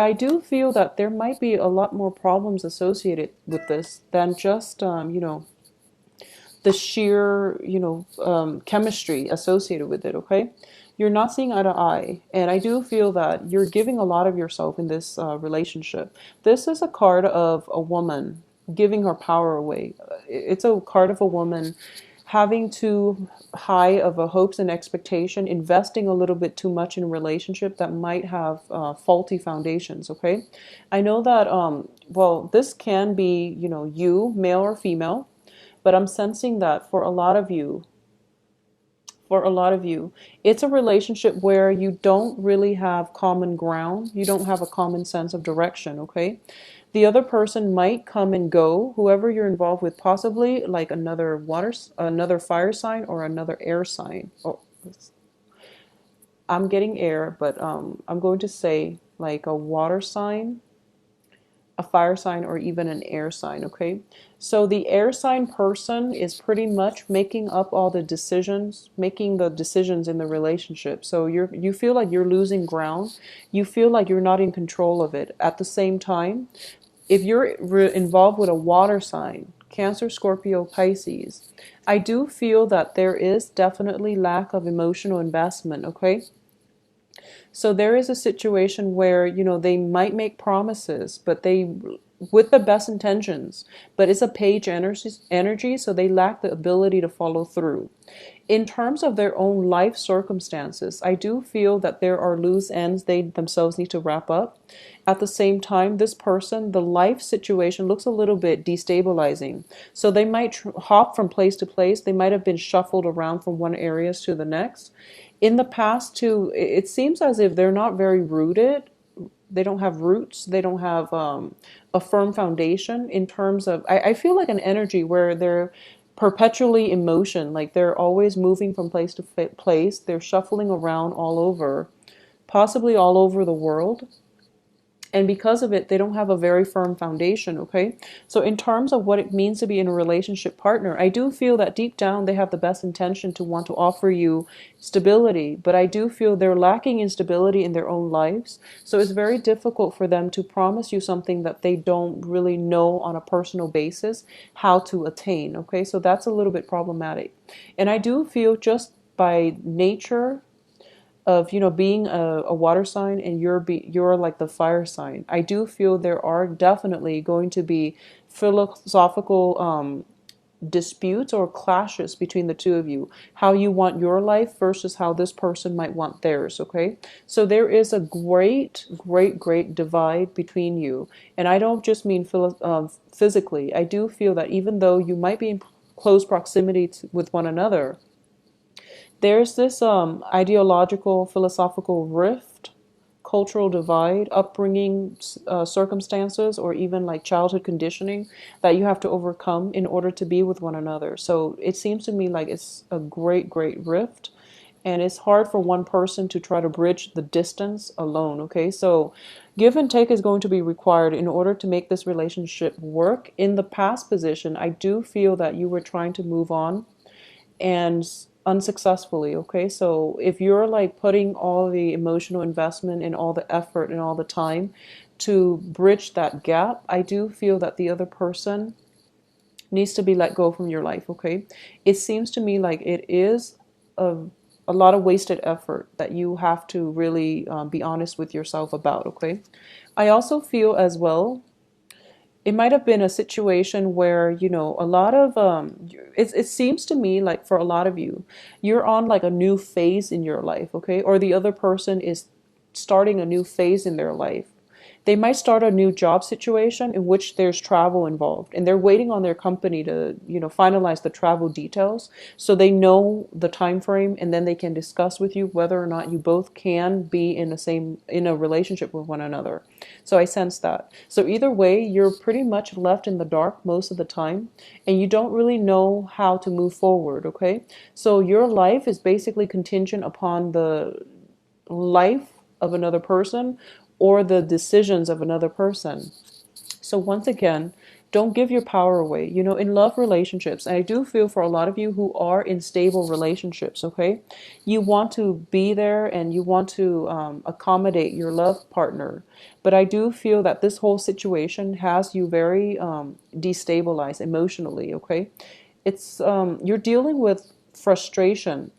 I do feel that there might be a lot more problems associated with this than just, the sheer, chemistry associated with it, okay? You're not seeing eye to eye. And I do feel that you're giving a lot of yourself in this relationship. This is a card of a woman giving her power away. It's a card of a woman having too high of a hopes and expectation, investing a little bit too much in a relationship that might have faulty foundations, okay? I know that, well, this can be, you, male or female, but I'm sensing that for a lot of you, it's a relationship where you don't really have common ground. You don't have a common sense of direction, okay? The other person might come and go, whoever you're involved with, possibly like another fire sign or another air sign. Oh, I'm getting air, but I'm going to say like a water sign, a fire sign, or even an air sign, okay? So the air sign person is pretty much making up all the decisions, making the decisions in the relationship. So you feel like you're losing ground. You feel like you're not in control of it. At the same time, if you're involved with a water sign, Cancer, Scorpio, Pisces, I do feel that there is definitely lack of emotional investment, okay? So there is a situation where, they might make promises, but they, with the best intentions, but it's a page energy, so they lack the ability to follow through. In terms of their own life circumstances, I do feel that there are loose ends they themselves need to wrap up. At the same time, this person, the life situation looks a little bit destabilizing. So they might hop from place to place. They might have been shuffled around from one area to the next. In the past, too, it seems as if they're not very rooted. They don't have roots. They don't have a firm foundation in terms of, I feel like an energy where they're perpetually in motion, like they're always moving from place to place. They're shuffling around all over, possibly all over the world. And because of it, they don't have a very firm foundation, okay? So in terms of what it means to be in a relationship partner, I do feel that deep down they have the best intention to want to offer you stability, but I do feel they're lacking in stability in their own lives. So it's very difficult for them to promise you something that they don't really know on a personal basis how to attain, okay? So that's a little bit problematic. And I do feel just by nature of, being a water sign, and you're like the fire sign, I do feel there are definitely going to be philosophical disputes or clashes between the two of you, how you want your life versus how this person might want theirs, okay? So there is a great great great divide between you, and I don't just mean physically. I do feel that even though you might be in close proximity with one another, there's this ideological, philosophical rift, cultural divide, upbringing circumstances, or even like childhood conditioning that you have to overcome in order to be with one another. So it seems to me like it's a great, great rift. And it's hard for one person to try to bridge the distance alone, okay? So give and take is going to be required in order to make this relationship work. In the past position, I do feel that you were trying to move on and unsuccessfully, okay? So if you're like putting all the emotional investment and all the effort and all the time to bridge that gap, I do feel that the other person needs to be let go from your life, okay? It seems to me like it is a, a lot of wasted effort that you have to really be honest with yourself about, okay? I also feel as well it might have been a situation where, a lot of it seems to me like for a lot of you, you're on like a new phase in your life, okay? Or the other person is starting a new phase in their life. They might start a new job situation in which there's travel involved, and they're waiting on their company to, finalize the travel details so they know the time frame, and then they can discuss with you whether or not you both can be in a relationship with one another. So I sense that. So either way, you're pretty much left in the dark most of the time, and you don't really know how to move forward, okay? So your life is basically contingent upon the life of another person or the decisions of another person. So once again, Don't give your power away. You know, in love relationships, and I do feel for a lot of you who are in stable relationships, okay, you want to be there and you want to accommodate your love partner. But I do feel that this whole situation has you very destabilized emotionally, okay? It's you're dealing with frustration.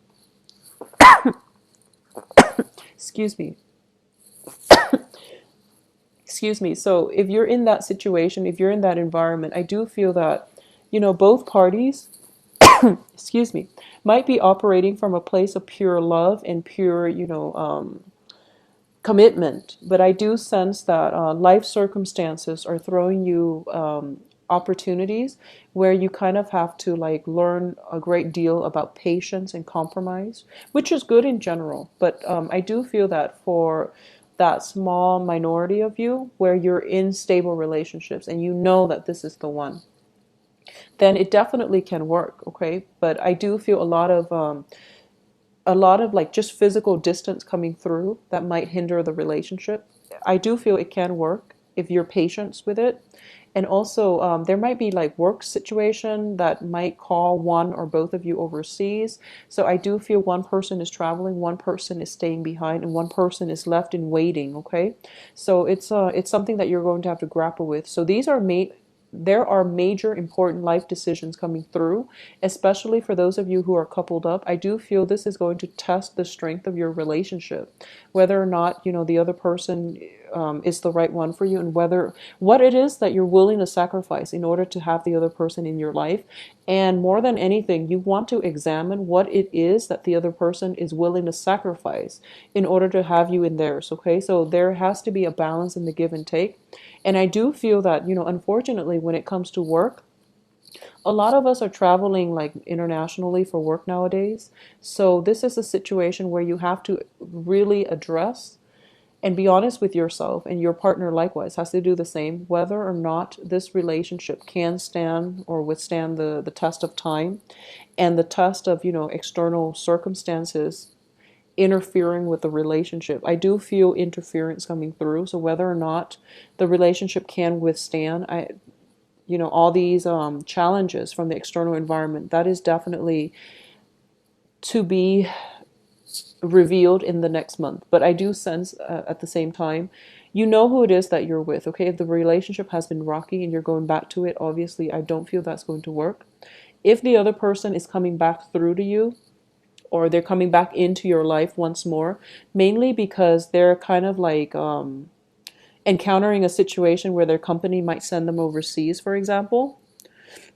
Excuse me. Excuse me. So if you're in that situation, if you're in that environment, I do feel that, you know, both parties, excuse me, might be operating from a place of pure love and pure, commitment. But I do sense that life circumstances are throwing you opportunities where you kind of have to like learn a great deal about patience and compromise, which is good in general. But I do feel that for that small minority of you where you're in stable relationships and you know that this is the one, then it definitely can work. Okay, but I do feel a lot of like just physical distance coming through that might hinder the relationship. I do feel it can work if you're patient with it. And also, there might be like work situation that might call one or both of you overseas. So I do feel one person is traveling, one person is staying behind, and one person is left in waiting. Okay, so it's something that you're going to have to grapple with. So these are there are major important life decisions coming through, especially for those of you who are coupled up. I do feel this is going to test the strength of your relationship, whether or not, you know, the other person is the right one for you, and whether what it is that you're willing to sacrifice in order to have the other person in your life. And more than anything, you want to examine what it is that the other person is willing to sacrifice in order to have you in theirs. Okay, so there has to be a balance in the give and take. And I do feel that, you know, unfortunately, when it comes to work, a lot of us are traveling like internationally for work nowadays. So this is a situation where you have to really address and be honest with yourself, and your partner likewise has to do the same, whether or not this relationship can stand or withstand the test of time and the test of, you know, external circumstances interfering with the relationship. I do feel interference coming through. So whether or not the relationship can withstand, all these challenges from the external environment, that is definitely to be revealed in the next month. But I do sense at the same time, you know who it is that you're with. Okay, if the relationship has been rocky and you're going back to it, obviously I don't feel that's going to work. If the other person is coming back through to you, or they're coming back into your life once more, mainly because they're kind of like encountering a situation where their company might send them overseas, for example,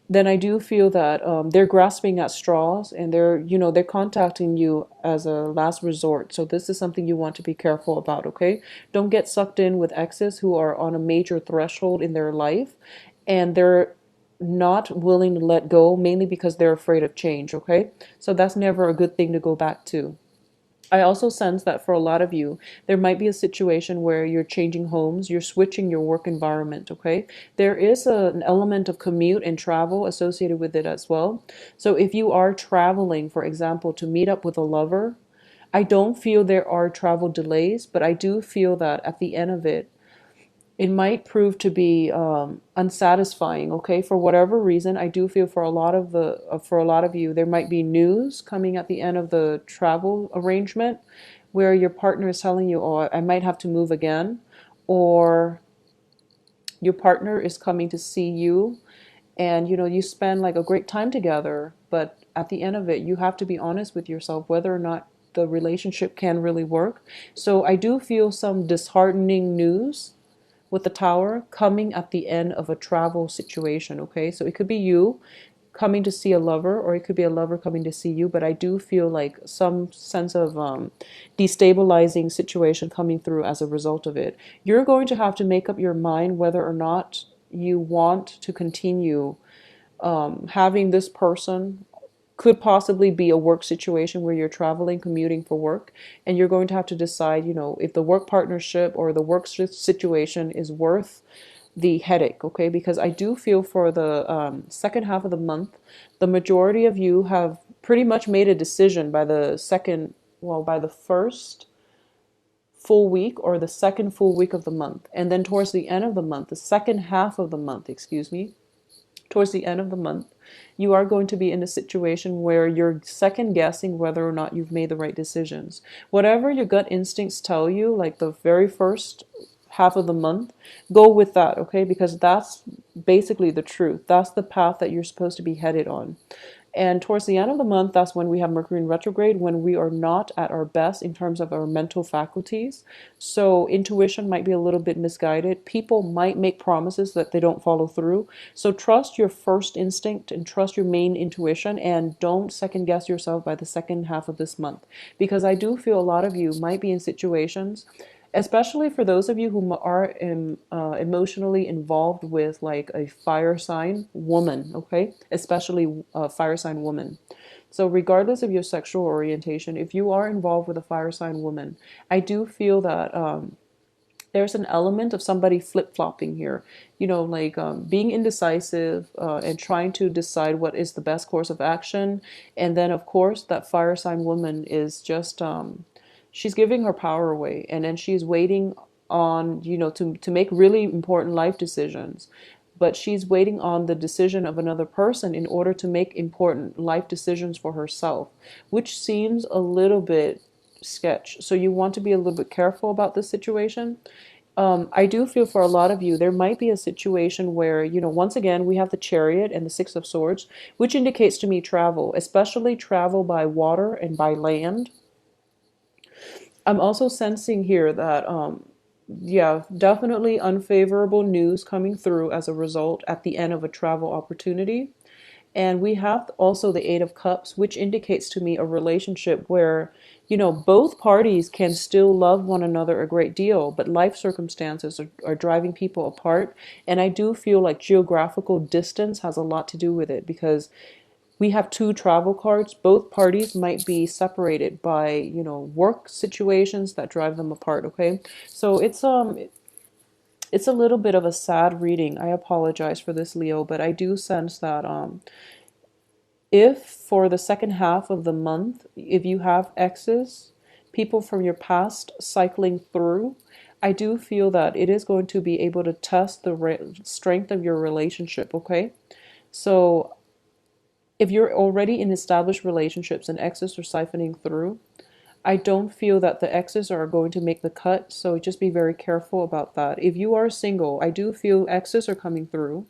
then I do feel that they're grasping at straws, and they're contacting you as a last resort. So this is something you want to be careful about, okay? Don't get sucked in with exes who are on a major threshold in their life and they're not willing to let go, mainly because they're afraid of change, okay? So that's never a good thing to go back to. I also sense that for a lot of you, there might be a situation where you're changing homes, you're switching your work environment, okay? There is an element of commute and travel associated with it as well. So if you are traveling, for example, to meet up with a lover, I don't feel there are travel delays, but I do feel that at the end of it, it might prove to be unsatisfying. Okay, for whatever reason, I do feel for a lot of you, there might be news coming at the end of the travel arrangement, where your partner is telling you, "Oh, I might have to move again," or your partner is coming to see you, and you spend like a great time together, but at the end of it, you have to be honest with yourself whether or not the relationship can really work. So I do feel some disheartening news with the tower coming at the end of a travel situation, okay? So it could be you coming to see a lover, or it could be a lover coming to see you, but I do feel like some sense of destabilizing situation coming through as a result of it. You're going to have to make up your mind whether or not you want to continue having this person. Could possibly be a work situation where you're traveling, commuting for work, and you're going to have to decide, if the work partnership or the work situation is worth the headache, okay? Because I do feel for the second half of the month, the majority of you have pretty much made a decision by by the first full week or the second full week of the month. And then towards the end of the month, the second half of the month, excuse me, towards the end of the month, you are going to be in a situation where you're second guessing whether or not you've made the right decisions. Whatever your gut instincts tell you, like the very first half of the month, go with that, okay? Because that's basically the truth. That's the path that you're supposed to be headed on. And towards the end of the month, that's when we have Mercury in retrograde, when we are not at our best in terms of our mental faculties. So intuition might be a little bit misguided. People might make promises that they don't follow through. So trust your first instinct and trust your main intuition, and don't second guess yourself by the second half of this month. Because I do feel a lot of you might be in situations, especially for those of you who are emotionally involved with like a fire sign woman, okay? Especially a fire sign woman. So regardless of your sexual orientation, if you are involved with a fire sign woman, I do feel that there's an element of somebody flip-flopping here, like being indecisive and trying to decide what is the best course of action. And then of course that fire sign woman is just she's giving her power away, and then she's waiting on, to make really important life decisions, but she's waiting on the decision of another person in order to make important life decisions for herself, which seems a little bit sketch. So you want to be a little bit careful about this situation. I do feel for a lot of you, there might be a situation where, once again, we have the Chariot and the Six of Swords, which indicates to me travel, especially travel by water and by land. I'm also sensing here that, yeah, definitely unfavorable news coming through as a result at the end of a travel opportunity. And we have also the Eight of Cups, which indicates to me a relationship where, both parties can still love one another a great deal, but life circumstances are driving people apart. And I do feel like geographical distance has a lot to do with it, because we have two travel cards. Both parties might be separated by, work situations that drive them apart, okay? So it's a little bit of a sad reading. I apologize for this, Leo, but I do sense that if for the second half of the month, if you have exes, people from your past cycling through, I do feel that it is going to be able to test the strength of your relationship, okay? So if you're already in established relationships and exes are siphoning through, I don't feel that the exes are going to make the cut, so just be very careful about that. If you are single, I do feel exes are coming through.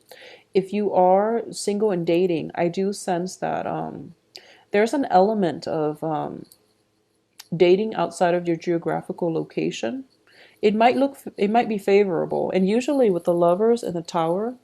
If you are single and dating, I do sense that there's an element of dating outside of your geographical location. It might be favorable, and usually with the Lovers and the Tower,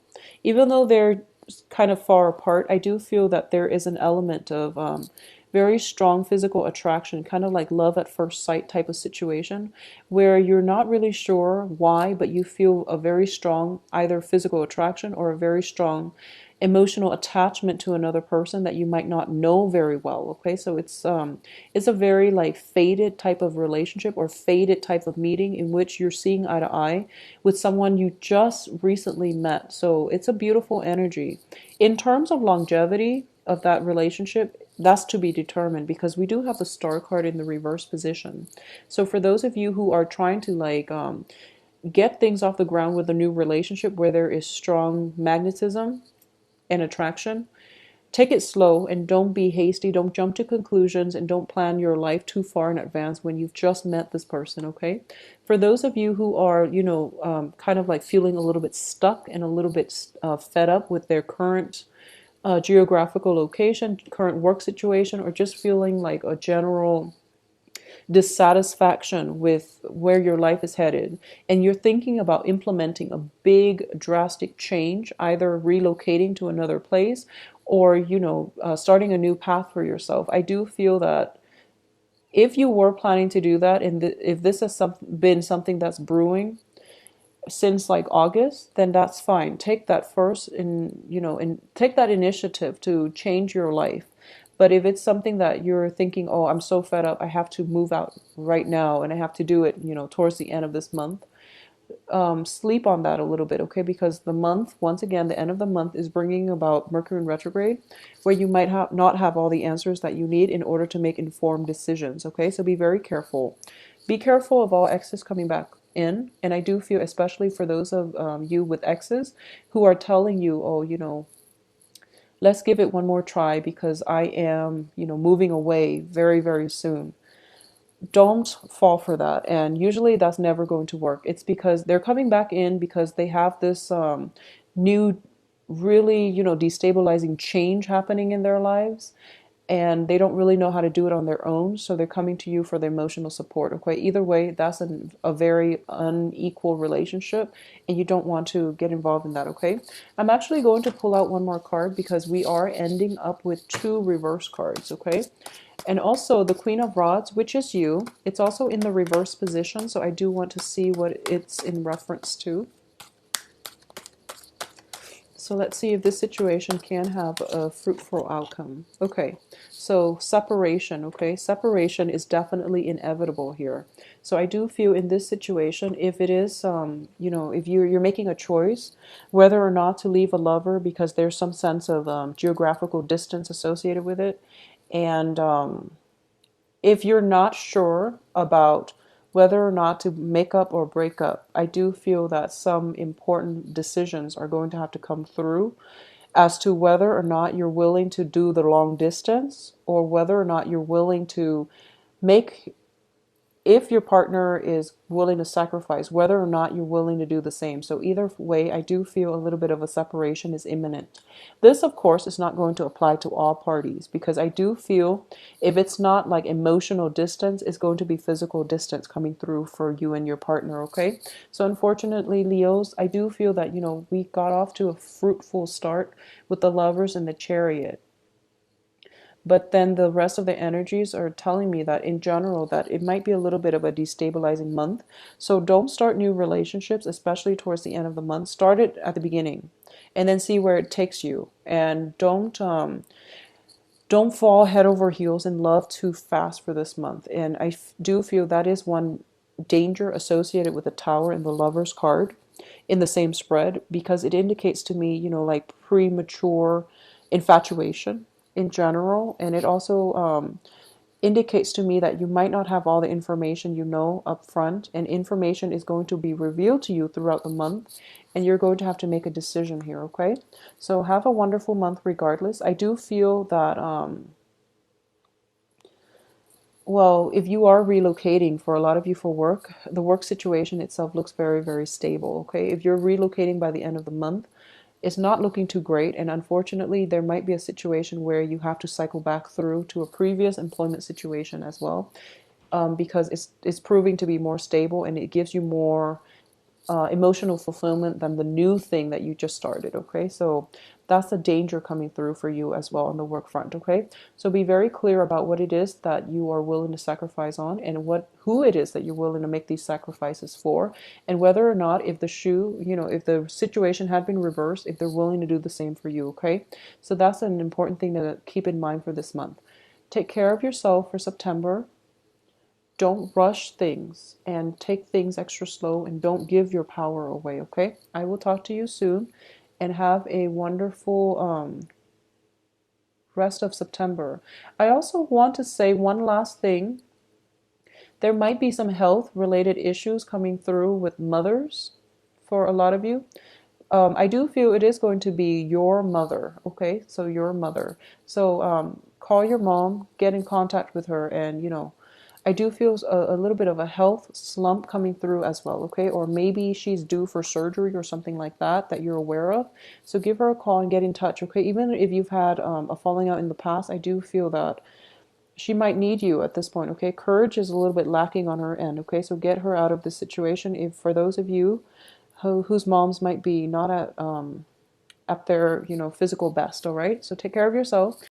even though they're kind of far apart, I do feel that there is an element of very strong physical attraction, kind of like love at first sight type of situation, where you're not really sure why, but you feel a very strong either physical attraction or a very strong emotional attachment to another person that you might not know very well. Okay, so it's a very like faded type of relationship or faded type of meeting in which you're seeing eye to eye with someone you just recently met. So it's a beautiful energy. In terms of longevity of that relationship, that's to be determined, because we do have the Star card in the reverse position. So for those of you who are trying to like get things off the ground with a new relationship where there is strong magnetism and attraction, take it slow and don't be hasty. Don't jump to conclusions, and don't plan your life too far in advance when you've just met this person, okay? For those of you who are, kind of like feeling a little bit stuck and a little bit fed up with their current geographical location, current work situation, or just feeling like a general dissatisfaction with where your life is headed, and you're thinking about implementing a big drastic change, either relocating to another place or starting a new path for yourself, I do feel that if you were planning to do that, and if this has been something that's brewing since like August, then that's fine. Take that first and take that initiative to change your life. But if it's something that you're thinking, oh, I'm so fed up, I have to move out right now and I have to do it, towards the end of this month, sleep on that a little bit, okay? Because the month, once again, the end of the month is bringing about Mercury in retrograde, where you might not have all the answers that you need in order to make informed decisions, okay? So be very careful. Be careful of all exes coming back in. And I do feel, especially for those of you with exes who are telling you, oh, let's give it one more try because I am, moving away very, very soon. Don't fall for that. And usually that's never going to work. It's because they're coming back in because they have this new, really, destabilizing change happening in their lives. And they don't really know how to do it on their own. So they're coming to you for the emotional support. Okay. Either way, that's a very unequal relationship. And you don't want to get involved in that. Okay. I'm actually going to pull out one more card because we are ending up with two reverse cards. Okay. And also the Queen of Rods, which is you, it's also in the reverse position. So I do want to see what it's in reference to. So let's see if this situation can have a fruitful outcome. Okay, so separation, okay? Separation is definitely inevitable here. So I do feel in this situation, if it is, if you're making a choice, whether or not to leave a lover because there's some sense of geographical distance associated with it, and if you're not sure about whether or not to make up or break up, I do feel that some important decisions are going to have to come through as to whether or not you're willing to do the long distance or whether or not you're willing to make, if your partner is willing to sacrifice, whether or not you're willing to do the same. So either way, I do feel a little bit of a separation is imminent. This, of course, is not going to apply to all parties because I do feel if it's not like emotional distance, it's going to be physical distance coming through for you and your partner, okay? So unfortunately, Leos, I do feel that, we got off to a fruitful start with the Lovers and the Chariot. But then the rest of the energies are telling me that in general that it might be a little bit of a destabilizing month. So don't start new relationships, especially towards the end of the month. Start it at the beginning and then see where it takes you. And don't fall head over heels in love too fast for this month. And I do feel that is one danger associated with the Tower and the Lover's card in the same spread because it indicates to me, like premature infatuation in general. And it also indicates to me that you might not have all the information up front, and information is going to be revealed to you throughout the month, and you're going to have to make a decision here, okay? So have a wonderful month regardless. I do feel that well, if you are relocating, for a lot of you for work, the work situation itself looks very, very stable, okay? If you're relocating by the end of the month, it's not looking too great, and unfortunately, there might be a situation where you have to cycle back through to a previous employment situation as well, because it's proving to be more stable and it gives you more emotional fulfillment than the new thing that you just started, okay? So that's a danger coming through for you as well on the work front, okay? So be very clear about what it is that you are willing to sacrifice on and who it is that you're willing to make these sacrifices for, and whether or not if if the situation had been reversed, if they're willing to do the same for you, okay? So that's an important thing to keep in mind for this month. Take care of yourself for September. Don't rush things and take things extra slow and don't give your power away, okay? I will talk to you soon and have a wonderful rest of September. I also want to say one last thing. There might be some health related issues coming through with mothers for a lot of you. I do feel it is going to be your mother, okay? So your mother. So call your mom, get in contact with her, and I do feel a little bit of a health slump coming through as well, okay? Or maybe she's due for surgery or something like that you're aware of. So give her a call and get in touch, okay? Even if you've had a falling out in the past, I do feel that she might need you at this point, okay? Courage is a little bit lacking on her end, okay? So get her out of this situation. If for those of you whose moms might be not at their physical best, all right? So take care of yourself.